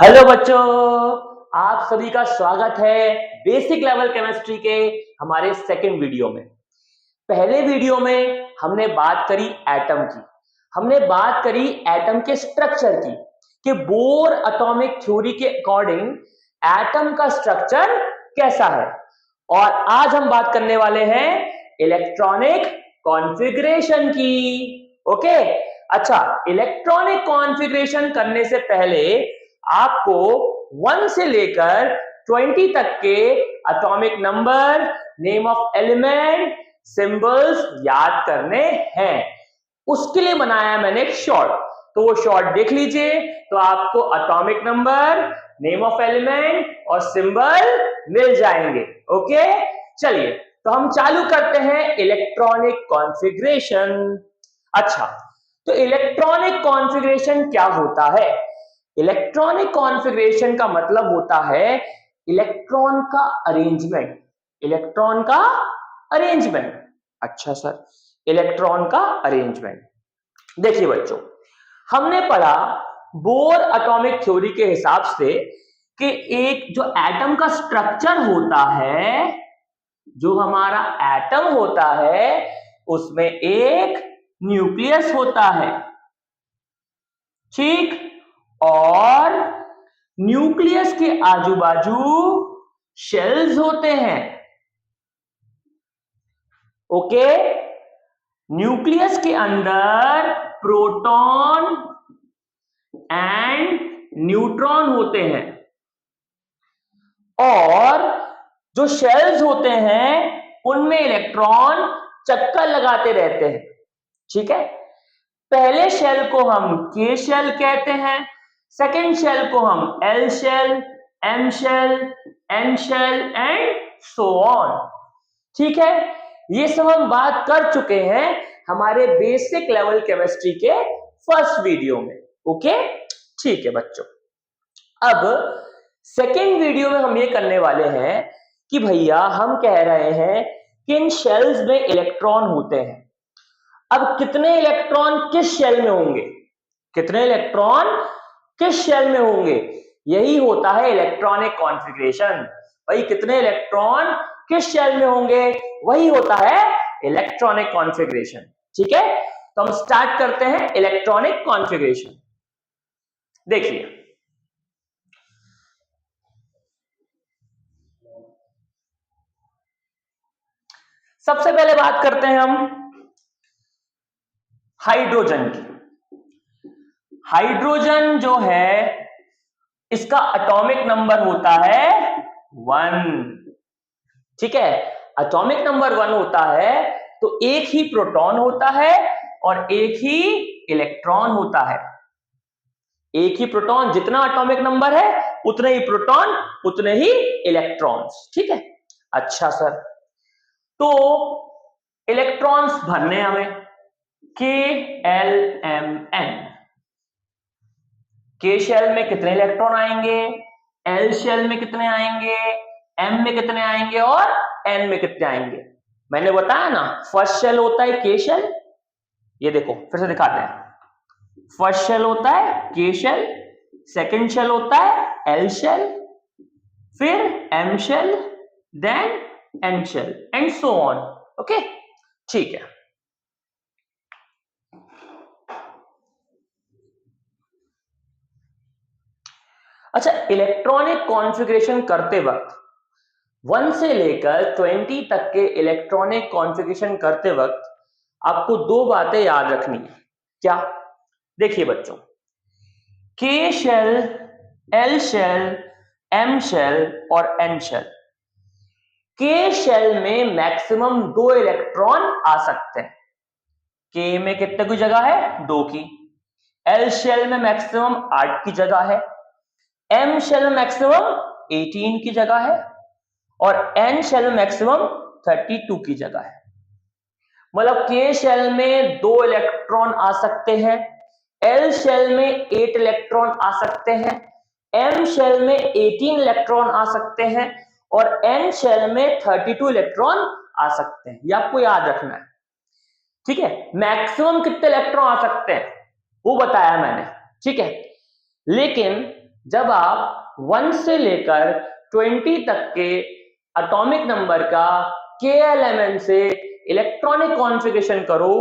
Hello बच्चों, आप सभी का स्वागत है बेसिक लेवल केमिस्ट्री के हमारे सेकंड वीडियो में। पहले वीडियो में हमने बात करी एटम की, हमने बात करी एटम के स्ट्रक्चर की कि बोर एटॉमिक थ्योरी के अकॉर्डिंग एटम का स्ट्रक्चर कैसा है। और आज हम बात करने वाले हैं इलेक्ट्रॉनिक कॉन्फ़िगरेशन की। ओके, अच्छा, इलेक्ट्रॉनिक कॉन्फ़िगरेशन करने से पहले आपको 1 से लेकर 20 तक के atomic number, name of element, symbols याद करने हैं। उसके लिए बनाया मैंने एक शॉर्ट, तो वो शॉर्ट देख लीजिए तो आपको atomic number, name of element और सिंबल मिल जाएंगे। ओके, चलिए तो हम चालू करते हैं इलेक्ट्रॉनिक कॉन्फ़िगरेशन। अच्छा, तो इलेक्ट्रॉनिक कॉन्फ़िगरेशन क्या होता है? इलेक्ट्रॉनिक कॉन्फ़िगरेशन का मतलब होता है इलेक्ट्रॉन का अरेंजमेंट। इलेक्ट्रॉन का अरेंजमेंट। अच्छा सर, इलेक्ट्रॉन का अरेंजमेंट। देखिए बच्चों, हमने पढ़ा बोर एटॉमिक थ्योरी के हिसाब से कि एक जो एटम का स्ट्रक्चर होता है, जो हमारा एटम होता है उसमें एक न्यूक्लियस होता है, ठीक, और न्यूक्लियस के आजू बाजू शेल्स होते हैं। ओके, न्यूक्लियस के अंदर प्रोटॉन एंड न्यूट्रॉन होते हैं और जो शेल्स होते हैं उनमें इलेक्ट्रॉन चक्कर लगाते रहते हैं। ठीक है, पहले शेल को हम के शेल कहते हैं, सेकेंड शेल को हम L shell, M shell, N shell and so on. ठीक है, ये सब हम बात कर चुके हैं हमारे बेसिक लेवल केमिस्ट्री के फर्स्ट वीडियो में। ओके, ठीक है बच्चों, अब सेकेंड वीडियो में हम ये करने वाले हैं कि भैया हम कह रहे हैं कि इन शेल्स में इलेक्ट्रॉन होते हैं। अब कितने इलेक्ट्रॉन किस शेल में होंगे, कितने इलेक्ट्रॉन किस शेल में होंगे, यही होता है इलेक्ट्रॉनिक कॉन्फ़िगरेशन। भाई कितने इलेक्ट्रॉन किस शेल में होंगे, वही होता है इलेक्ट्रॉनिक कॉन्फ़िगरेशन। ठीक है, तो हम स्टार्ट करते हैं इलेक्ट्रॉनिक कॉन्फ़िगरेशन। देखिए, सबसे पहले बात करते हैं हम हाइड्रोजन की। हाइड्रोजन जो है इसका एटॉमिक नंबर होता है 1। ठीक है, एटॉमिक नंबर 1 होता है तो एक ही प्रोटॉन होता है और एक ही इलेक्ट्रॉन होता है। एक ही प्रोटॉन, जितना एटॉमिक नंबर है उतने ही प्रोटॉन उतने ही इलेक्ट्रॉन्स। ठीक है, अच्छा सर, तो इलेक्ट्रॉन्स भरने हमें के एल एम एन। के शेल में कितने इलेक्ट्रॉन आएंगे, एल शेल में कितने आएंगे, एम में कितने आएंगे और एन में कितने आएंगे। मैंने बताया ना, फर्स्ट शेल होता है के शेल, ये देखो फिर से दिखाते हैं। फर्स्ट शेल होता है के शेल, सेकंड शेल होता है एल शेल, फिर M shell, then N shell and so on. Okay, ठीक है। अच्छा, इलेक्ट्रॉनिक कॉन्फ़िगरेशन करते वक्त 1 से लेकर 20 तक के इलेक्ट्रॉनिक कॉन्फ़िगरेशन करते वक्त आपको दो बातें याद रखनी है। क्या? देखिए बच्चों, K shell, L shell, M shell और एन शेल, के शेल में मैक्सिमम 2 इलेक्ट्रॉन आ सकते हैं। के में कितने की जगह है, 2 की। एल शेल में मैक्सिमम 8 की जगह है, एम शेल में मैक्सिमम 18 की जगह है और एन शेल में मैक्सिमम 32 की जगह है। मतलब के शेल में 2 इलेक्ट्रॉन आ सकते हैं, एल शेल में 8 इलेक्ट्रॉन आ सकते हैं, एम शेल में 18 इलेक्ट्रॉन आ सकते हैं और एन शेल में 32 इलेक्ट्रॉन आ सकते हैं। ये आपको याद रखना है। ठीक है, मैक्सिमम कितने इलेक्ट्रॉन आ सकते हैं वो बताया मैंने। ठीक है, लेकिन जब आप 1 से लेकर 20 तक के एटॉमिक नंबर का के एलिमेंट से इलेक्ट्रॉनिक कॉन्फ़िगरेशन करो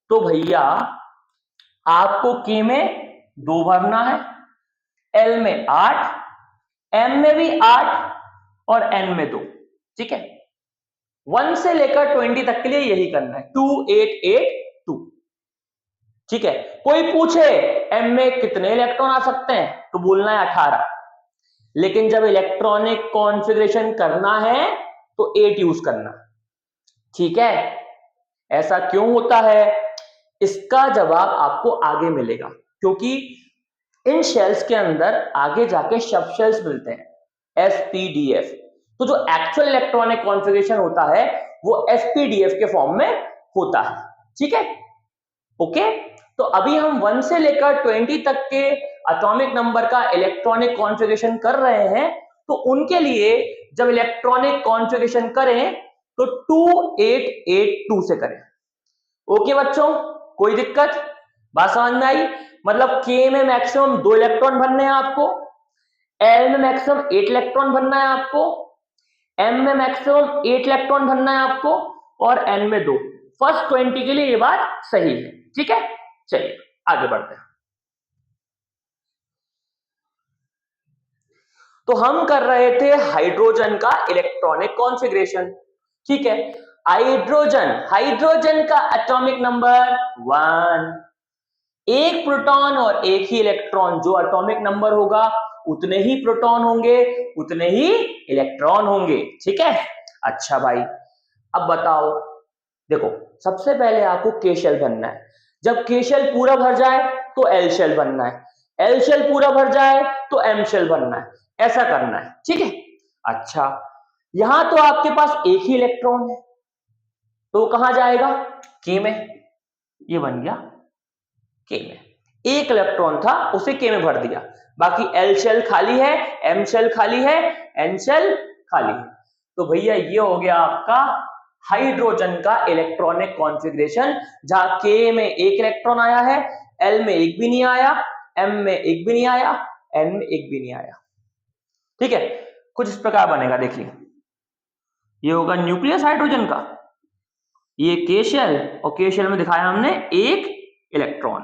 तो भैया आपको के में 2 भरना है, एल में 8, एम में भी 8 और एन में 2। ठीक है, 1 से लेकर 20 तक के लिए यही करना है, 2 8 8 2। ठीक है, कोई पूछे एम में कितने इलेक्ट्रॉन आ सकते हैं तो बोलना है 18, लेकिन जब इलेक्ट्रॉनिक कॉन्फ़िगरेशन करना है तो 8 यूज करना। ठीक है, ऐसा क्यों होता है इसका जवाब आपको आगे मिलेगा, क्योंकि इन शेल्स के अंदर आगे जाके सब शेल्स मिलते हैं एसपीडीएफ। तो जो एक्चुअल इलेक्ट्रॉनिक कॉन्फ़िगरेशन होता है वो एसपीडीएफ के फॉर्म में होता है। ठीक है, ओके। तो अभी हम 1 से लेकर 20 तक के एटॉमिक नंबर का इलेक्ट्रॉनिक कॉन्फ़िगरेशन कर रहे हैं, तो उनके लिए जब इलेक्ट्रॉनिक कॉन्फ़िगरेशन करें तो 2882 से करें। ओके बच्चों, कोई दिक्कत? बात समझ में आई? मतलब के में मैक्सिमम 2 इलेक्ट्रॉन भरने हैं आपको, एल में मैक्सिमम 8 इलेक्ट्रॉन भरना है आपको, एम में मैक्सिमम 8 इलेक्ट्रॉन भरना है आपको और एन में 2। फर्स्ट 20 के लिए ये बात सही है। ठीक है, चलिए आगे बढ़ते हैं। तो हम कर रहे थे हाइड्रोजन का इलेक्ट्रॉनिक कॉन्फ़िगरेशन। ठीक है, हाइड्रोजन का एटॉमिक नंबर 1, एक प्रोटॉन और एक ही इलेक्ट्रॉन, जो एटॉमिक नंबर होगा उतने ही प्रोटॉन होंगे उतने ही इलेक्ट्रॉन होंगे। ठीक है, अच्छा भाई, अब बताओ, देखो सबसे पहले आपको के शेल बनना है, जब के शेल पूरा भर जाए तो एल शेल बनना है, एल शेल पूरा भर जाए तो एम शेल बनना है, ऐसा करना है। ठीक है, अच्छा यहां तो आपके पास एक ही इलेक्ट्रॉन है तो कहां जाएगा? के में, ये बन गया के में, एक इलेक्ट्रॉन था उसे के में भर दिया, बाकी एल शेल खाली है, एम शेल खाली है, एन शेल खाली है। तो भैया ये हो गया आपका हाइड्रोजन का इलेक्ट्रॉनिक कॉन्फ़िगरेशन, जहां के में एक इलेक्ट्रॉन आया है, एल में एक भी नहीं आया, एम में एक भी नहीं आया, एन में एक भी नहीं आया। ठीक है, कुछ इस प्रकार बनेगा, देखिए ये होगा न्यूक्लियस हाइड्रोजन का, ये के शेल, और के शेल में दिखाया हमने एक इलेक्ट्रॉन।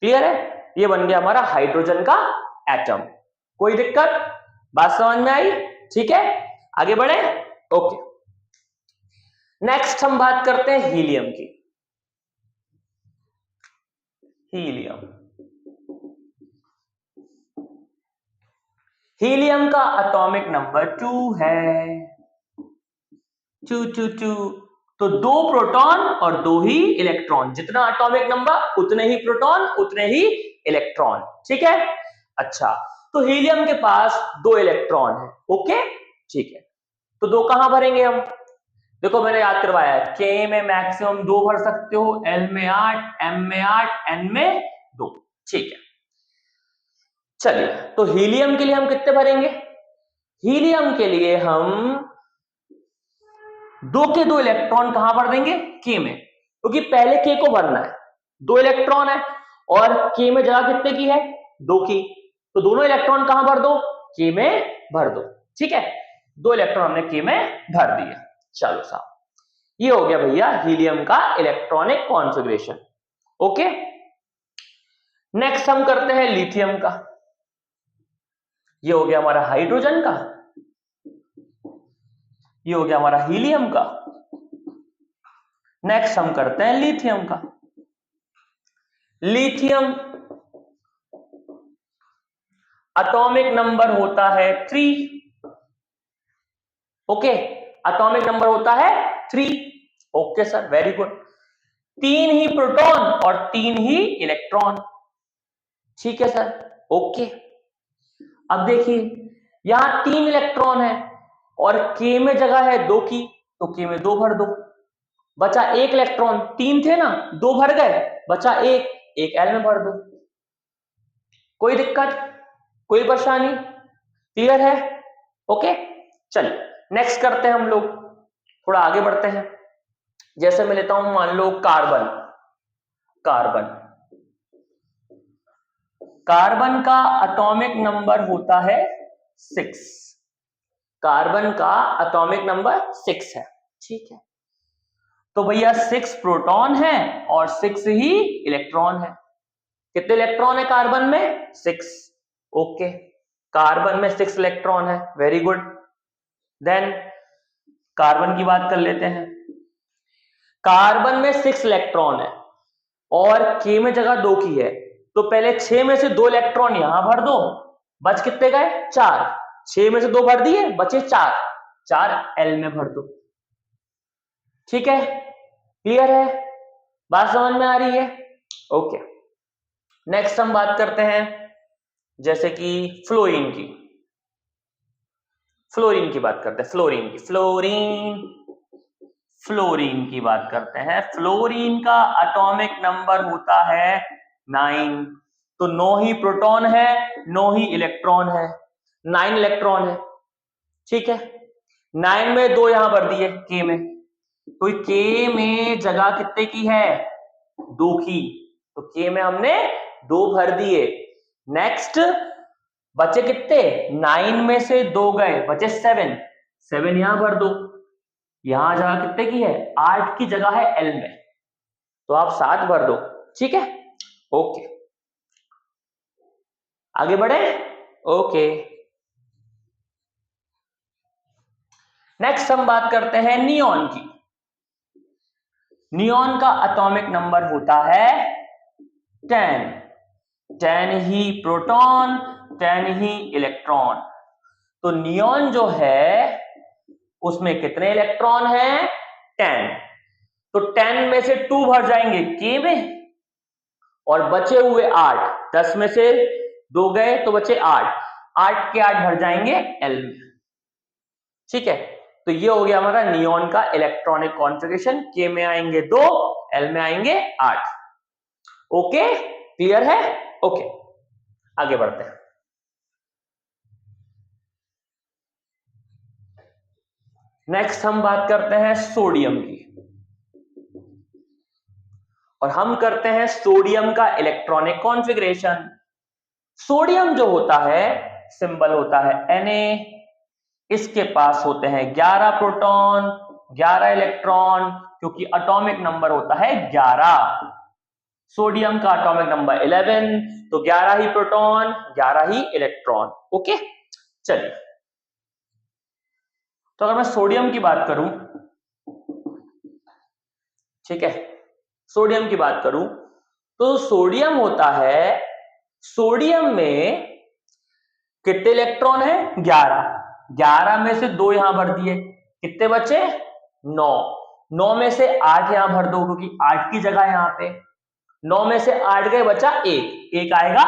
क्लियर है? ये बन गया हमारा हाइड्रोजन का एटम। कोई दिक्कत? बात समझ में आई? ठीक है, आगे बढ़े। ओके, नेक्स्ट हम बात करते हैं हीलियम की। हीलियम का एटॉमिक नंबर 2 है, 2 तो 2 प्रोटॉन और 2 ही इलेक्ट्रॉन, जितना एटॉमिक नंबर उतने ही प्रोटॉन उतने ही इलेक्ट्रॉन। ठीक है, अच्छा तो हीलियम के पास 2 इलेक्ट्रॉन है। ओके, ठीक है, तो 2 कहां भरेंगे हम? देखो मैंने याद करवाया है, के में मैक्सिमम 2 भर सकते हो, एल में 8, एम में 8, एन में 2। ठीक है, चलिए तो हीलियम के लिए हम कितने भरेंगे? हीलियम के लिए हम 2 के 2 इलेक्ट्रॉन कहां भर देंगे? के में, क्योंकि पहले के को भरना है, 2 इलेक्ट्रॉन है और के में जगह कितने की है? 2 की, तो दोनों इलेक्ट्रॉन कहां भर दो? के में भर दो। ठीक है, 2 इलेक्ट्रॉन हमने के में भर दिए। चलो साहब, ये हो गया भैया हीलियम का इलेक्ट्रॉनिक कॉन्फ़िगरेशन। ओके, नेक्स्ट हम करते हैं लिथियम का। ये हो गया हमारा हाइड्रोजन का, ये हो गया हमारा हीलियम का। नेक्स्ट हम करते हैं लिथियम का। लिथियम एटॉमिक नंबर होता है 3। ओके, एटॉमिक नंबर होता है 3। ओके सर, वेरी गुड, 3 ही प्रोटॉन और 3 ही इलेक्ट्रॉन। ठीक है सर, ओके। अब देखिए यहां 3 इलेक्ट्रॉन है और के में जगह है 2 की, तो के में 2 भर दो, बचा 1 इलेक्ट्रॉन, 3 थे ना, 2 भर गए, बचा 1, एक एल में भर दो। कोई दिक्कत, कोई परेशानी? क्लियर है? ओके, चलिए नेक्स्ट करते हैं हम लोग, थोड़ा आगे बढ़ते हैं। जैसे मैं लेता हूं मान लो कार्बन, कार्बन कार्बन का एटॉमिक नंबर होता है 6। कार्बन का एटॉमिक नंबर 6 है, ठीक है। तो भैया 6 प्रोटॉन है और 6 ही इलेक्ट्रॉन है। कितने इलेक्ट्रॉन है कार्बन में? 6। ओके, कार्बन में 6 इलेक्ट्रॉन है, वेरी गुड। देन कार्बन की बात कर लेते हैं। कार्बन में 6 इलेक्ट्रॉन है और के में जगह 2 की है, तो पहले 6 में से 2 इलेक्ट्रॉन यहां भर दो, बच कितने गए? 4। 6 में से 2 भर दिए, बचे 4, 4 एल में भर दो। ठीक है, क्लियर है? बात समझ में आ रही है? ओके, नेक्स्ट हम बात करते हैं जैसे कि फ्लोरीन की। फ्लोरीन की बात करते हैं, फ्लोरीन की, फ्लोरीन की बात करते हैं। फ्लोरीन का एटॉमिक नंबर होता है 9। तो 9 ही प्रोटॉन है, 9 ही इलेक्ट्रॉन है, 9 इलेक्ट्रॉन है, ठीक है। 9 में 2 यहां भर दिए के में, तो के में जगह कितने की है? 2 की, तो के में हमने 2 भर दिए। नेक्स्ट बचे कितने? 9 में से 2 गए, बचे 7, 7 यहां भर दो। यहां जगह कितने की है? 8 की जगह है एल में, तो आप 7 भर दो, ठीक है। ओके, आगे बढ़े। ओके, नेक्स्ट हम बात करते हैं नियॉन की। नियॉन का एटॉमिक नंबर होता है 10। 10 ही प्रोटॉन, 10 ही इलेक्ट्रॉन। तो नियॉन जो है उसमें कितने इलेक्ट्रॉन हैं? 10। तो 10 में से 2 भर जाएंगे के में और बचे हुए 8, 10 में से 2 गए तो बचे 8, 8 के 8 भर जाएंगे एल में, ठीक है। तो ये हो गया हमारा नियॉन का इलेक्ट्रॉनिक कॉन्फ़िगरेशन। के में आएंगे 2, एल में आएंगे 8। ओके, क्लियर है? ओके, आगे बढ़ते हैं। नेक्स्ट हम बात करते हैं सोडियम की, और हम करते हैं सोडियम का इलेक्ट्रॉनिक कॉन्फ़िगरेशन। सोडियम जो होता है सिंबल होता है Na, इसके पास होते हैं 11 प्रोटॉन, 11 इलेक्ट्रॉन, क्योंकि एटॉमिक नंबर होता है 11। सोडियम का एटॉमिक नंबर 11, तो 11 ही प्रोटॉन, 11 ही इलेक्ट्रॉन। ओके, चलिए, तो अगर मैं सोडियम की बात करूं, ठीक है, सोडियम की बात करूं तो सोडियम होता है, सोडियम में कितने इलेक्ट्रॉन है? 11। 11 में से 2 यहां भर दिए, कितने बचे? 9। 9 में से 8 यहां भर दो, क्योंकि 8 की जगह यहां पे। 9 में से 8 गए, बचा 1, 1 आएगा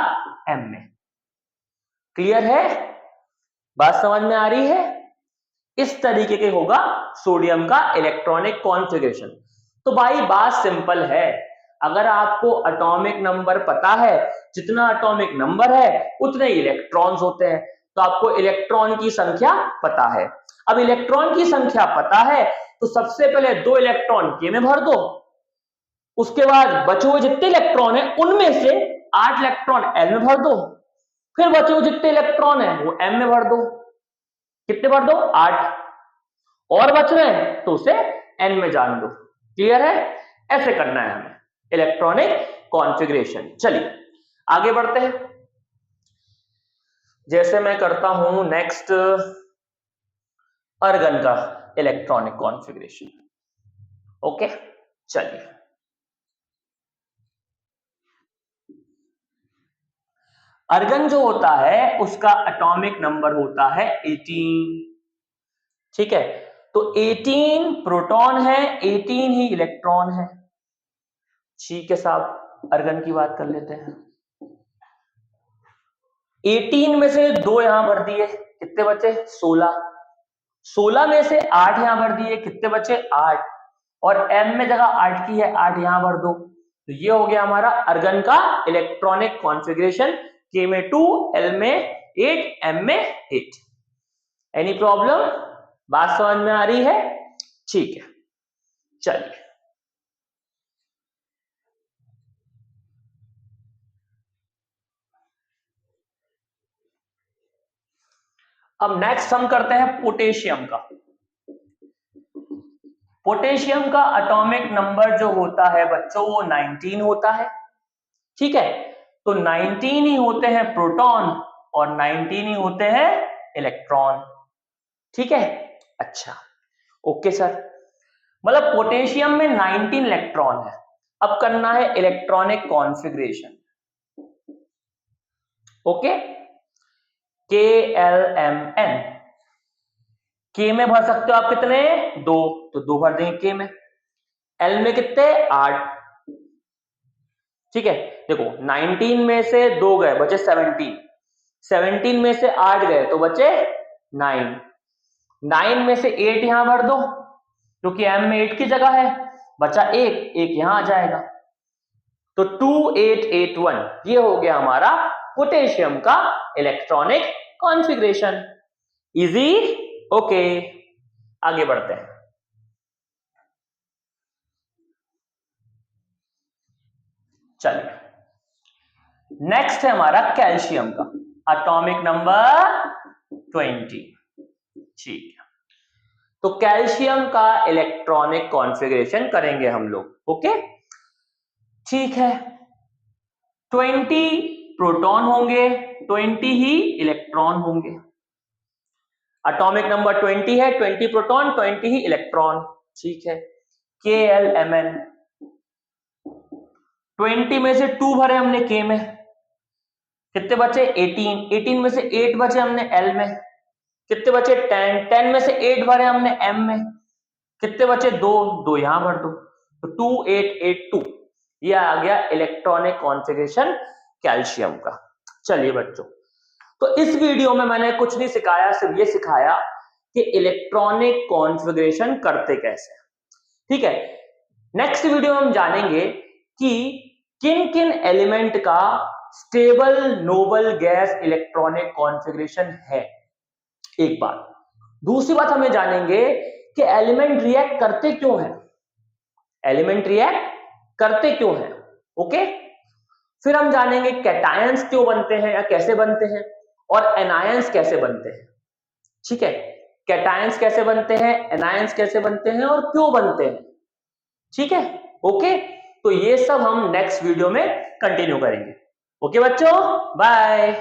एम में। क्लियर है? बात समझ में आ रही है? इस तरीके के होगा सोडियम का इलेक्ट्रॉनिक कॉन्फ़िगरेशन। तो भाई बात सिंपल है, अगर आपको एटॉमिक नंबर पता है, जितना एटॉमिक नंबर है उतने इलेक्ट्रॉन्स होते हैं, तो आपको इलेक्ट्रॉन की संख्या पता है। अब इलेक्ट्रॉन की संख्या पता है तो सबसे पहले 2 इलेक्ट्रॉन के में भर दो, उसके बाद बचे हुए जितने इलेक्ट्रॉन है उनमें से 8 इलेक्ट्रॉन एल में भर दो, फिर बचे हुए जितने इलेक्ट्रॉन है वो एम में भर दो। कितने भर दो? 8। और बच रहे हैं तो उसे एन में जान दो। क्लियर है? ऐसे करना है हमें इलेक्ट्रॉनिक कॉन्फ़िगरेशन। चलिए आगे बढ़ते हैं, जैसे मैं करता हूं नेक्स्ट अर्गन का इलेक्ट्रॉनिक कॉन्फ़िगरेशन। ओके, चलिए, अर्गन जो होता है उसका एटॉमिक नंबर होता है 18, ठीक है। तो 18 प्रोटॉन है, 18 ही इलेक्ट्रॉन है, ठीक है साहब। अर्गन की बात कर लेते हैं। 18 में से 2 यहां भर दिए, कितने बचे? 16। 16 में से 8 यहां भर दिए, कितने बचे? 8। और एम में जगह 8 की है, 8 यहां भर दो। तो ये हो गया हमारा अर्गन का इलेक्ट्रॉनिक कॉन्फ़िगरेशन। के में 2, एल में 8, एम में 8। Any problem? बात समझ में आ रही है? ठीक है, चलिए, अब नेक्स्ट हम करते हैं पोटेशियम का। पोटेशियम का एटॉमिक नंबर जो होता है बच्चों वो 19 होता है, ठीक है। तो 19 ही होते हैं प्रोटॉन और 19 ही होते हैं इलेक्ट्रॉन, ठीक है। अच्छा, ओके सर, मतलब पोटेशियम में 19 इलेक्ट्रॉन है। अब करना है इलेक्ट्रॉनिक कॉन्फ़िगरेशन, ओके। KLMN, के में भर सकते हो आप कितने, 2, तो 2 भर देंगे के में। एल में कितने, 8, ठीक है। देखो 19 में से 2 गए, बचे 17, 17 में से 8 गए तो बचे 9, 9 में से 8 यहां भर दो क्योंकि एम में 8 की जगह है, बचा 1, 1 यहां आ जाएगा, तो 2881 ये हो गया हमारा पोटेशियम का इलेक्ट्रॉनिक कॉन्फ़िगरेशन। इजी, ओके, आगे बढ़ते हैं। चलिए नेक्स्ट है हमारा कैल्शियम का एटॉमिक नंबर 20, ठीक है। तो कैल्शियम का इलेक्ट्रॉनिक कॉन्फ़िगरेशन करेंगे हम लोग, ओके, ठीक है। 20 प्रोटॉन होंगे, 20 ही इलेक्ट्रॉन होंगे। एटॉमिक नंबर 20 है, 20 प्रोटॉन 20 ही इलेक्ट्रॉन, ठीक है। KLMN, 20 में से 2 भरे हमने के में, कितने बचे 18, 18 में से 8 बचे हमने एल में, कितने बचे 10, 10 में से 8 भरे हमने एम में, कितने बचे 2, 2 यहां भर दो, तो 2882 ये आ गया इलेक्ट्रॉनिक कॉन्फ़िगरेशन कैल्शियम का। चलिए बच्चों, तो इस वीडियो में मैंने कुछ नहीं सिखाया, सिर्फ ये सिखाया कि इलेक्ट्रॉनिक कॉन्फ़िगरेशन करते कैसे, ठीक है। नेक्स्ट वीडियो में हम जानेंगे कि किन किन एलिमेंट का stable noble gas electronic configuration है, एक बात। दूसरी बात हमें जानेंगे कि एलिमेंट रिएक्ट करते क्यों हैं, एलिमेंट रिएक्ट करते क्यों हैं, ओके। फिर हम जानेंगे कैटायंस क्यों बनते हैं या कैसे बनते हैं, और एनायंस कैसे बनते हैं, ठीक है। कैटायंस कैसे बनते हैं, एनायंस कैसे बनते हैं और क्यों बनते हैं, ठीक है, ओके। तो ये सब हम नेक्स्ट वीडियो में कंटिन्यू करेंगे, ओके बच्चों, बाय।